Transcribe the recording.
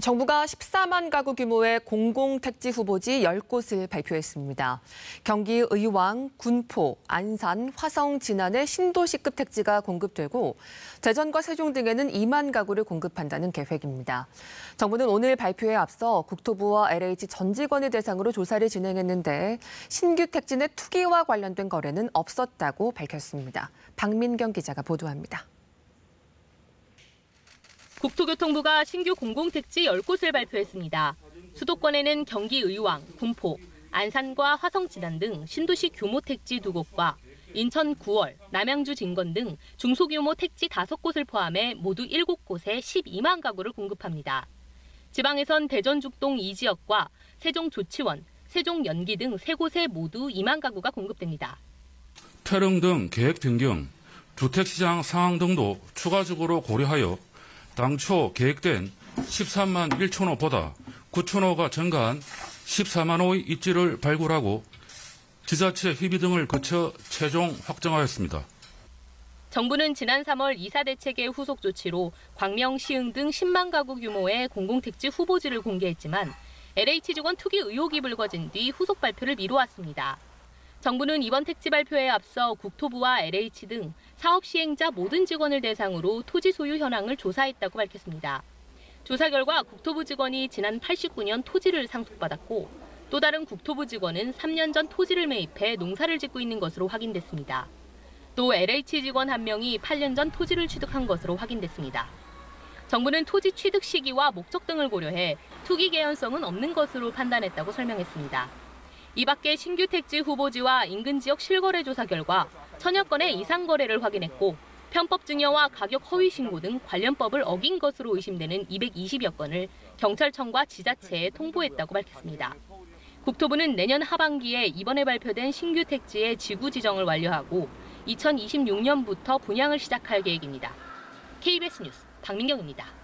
정부가 14만 가구 규모의 공공택지 후보지 10곳을 발표했습니다. 경기 의왕, 군포, 안산, 화성, 진안에 신도시급 택지가 공급되고 대전과 세종 등에는 2만 가구를 공급한다는 계획입니다. 정부는 오늘 발표에 앞서 국토부와 LH 전 직원을 대상으로 조사를 진행했는데 신규 택지 내 투기와 관련된 거래는 없었다고 밝혔습니다. 박민경 기자가 보도합니다. 국토교통부가 신규 공공택지 10곳을 발표했습니다. 수도권에는 경기 의왕, 군포, 안산과 화성 진안 등 신도시 규모 택지 2곳과 인천 9월, 남양주 진건 등 중소규모 택지 5곳을 포함해 모두 7곳에 12만 가구를 공급합니다. 지방에선 대전 죽동 2지역과 세종 조치원, 세종 연기 등 3곳에 모두 2만 가구가 공급됩니다. 태릉 등 계획 변경, 주택시장 상황 등도 추가적으로 고려하여 당초 계획된 13만 1천 호보다 9천 호가 증가한 14만 호의 입지를 발굴하고 지자체 협의 등을 거쳐 최종 확정하였습니다. 정부는 지난 3월 이사대책의 후속 조치로 광명, 시흥 등 10만 가구 규모의 공공택지 후보지를 공개했지만 LH 직원 투기 의혹이 불거진 뒤 후속 발표를 미뤄왔습니다. 정부는 이번 택지 발표에 앞서 국토부와 LH 등 사업 시행자 모든 직원을 대상으로 토지 소유 현황을 조사했다고 밝혔습니다. 조사 결과 국토부 직원이 지난 89년 토지를 상속받았고 또 다른 국토부 직원은 3년 전 토지를 매입해 농사를 짓고 있는 것으로 확인됐습니다. 또 LH 직원 1명이 8년 전 토지를 취득한 것으로 확인됐습니다. 정부는 토지 취득 시기와 목적 등을 고려해 투기 개연성은 없는 것으로 판단했다고 설명했습니다. 이 밖에 신규 택지 후보지와 인근 지역 실거래 조사 결과 천여 건의 이상 거래를 확인했고 편법 증여와 가격 허위 신고 등 관련법을 어긴 것으로 의심되는 220여 건을 경찰청과 지자체에 통보했다고 밝혔습니다. 국토부는 내년 하반기에 이번에 발표된 신규 택지의 지구 지정을 완료하고 2026년부터 분양을 시작할 계획입니다. KBS 뉴스 박민경입니다.